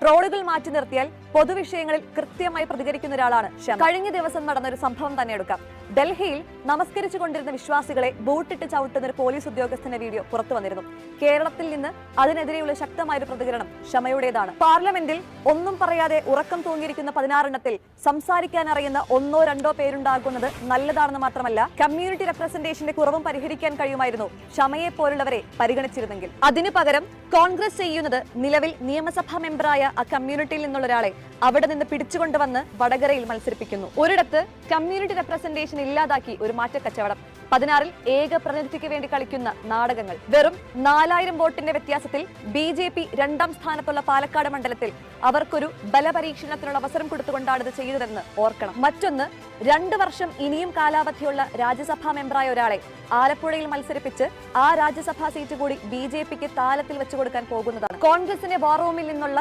ട്രോളുകൾ മാറ്റി നിർത്തിയാൽ പൊതുവിഷയങ്ങളിൽ കൃത്യമായി പ്രതികരിക്കുന്ന ഒരാളാണ് ഷമ. കഴിഞ്ഞ ദിവസം നടന്ന ഒരു സംഭവം തന്നെ എടുക്കാം. ഡൽഹിയിൽ നമസ്കരിച്ചുകൊണ്ടിരുന്ന വിശ്വാസികളെ ബൂട്ടിട്ട് ചവിട്ടുന്ന ഒരു പോലീസ് ഉദ്യോഗസ്ഥന്റെ വീഡിയോ പുറത്തു വന്നിരുന്നു. കേരളത്തിൽ നിന്ന് അതിനെതിരെയുള്ള ശക്തമായ ഒരു പ്രതികരണം ഷമയുടേതാണ്. പാർലമെന്റിൽ ഒന്നും പറയാതെ ഉറക്കം തൂങ്ങിയിരിക്കുന്ന 16 സംസാരിക്കാൻ അറിയുന്ന 1-2 പേരുണ്ടാകുന്നത് നല്ലതാണെന്ന് മാത്രമല്ല, കമ്മ്യൂണിറ്റി റെപ്രസെന്റേഷന്റെ കുറവും പരിഹരിക്കാൻ കഴിയുമായിരുന്നു ഷമയെ പോലുള്ളവരെ പരിഗണിച്ചിരുന്നെങ്കിൽ. അതിനു പകരം കോൺഗ്രസ് ചെയ്യുന്നത് നിലവിൽ നിയമസഭാ മെമ്പറായ ആ കമ്മ്യൂണിറ്റിയിൽ നിന്നുള്ള ഒരാളെ അവിടെ നിന്ന് പിടിച്ചുകൊണ്ടുവന്ന് വടകരയിൽ മത്സരിപ്പിക്കുന്നു. ഒരിടത്ത് കമ്മ്യൂണിറ്റി റെപ്രസെന്റേഷൻ ഇല്ലാതാക്കി ഒരു മാറ്റക്കച്ചവടം. 16 ഏക പ്രതിനിധിക്ക് വേണ്ടി കളിക്കുന്ന നാടകങ്ങൾ. വെറും 4000 വോട്ടിന്റെ വ്യത്യാസത്തിൽ BJP 2ാം സ്ഥാനത്തുള്ള പാലക്കാട് മണ്ഡലത്തിൽ അവർക്കൊരു ബലപരീക്ഷണത്തിനുള്ള അവസരം കൊടുത്തുകൊണ്ടാണ് ഇത് ചെയ്തതെന്ന് ഓർക്കണം. മറ്റൊന്ന്, 2 വർഷം ഇനിയും കാലാവധിയുള്ള രാജ്യസഭാ മെമ്പറായ ഒരാളെ ആലപ്പുഴയിൽ മത്സരിപ്പിച്ച് ആ രാജ്യസഭാ സീറ്റ് കൂടി BJPക്ക് താലത്തിൽ വെച്ചു കൊടുക്കാൻ പോകുന്നതാണ്. കോൺഗ്രസിന്റെ വാർ റൂമിൽ നിന്നുള്ള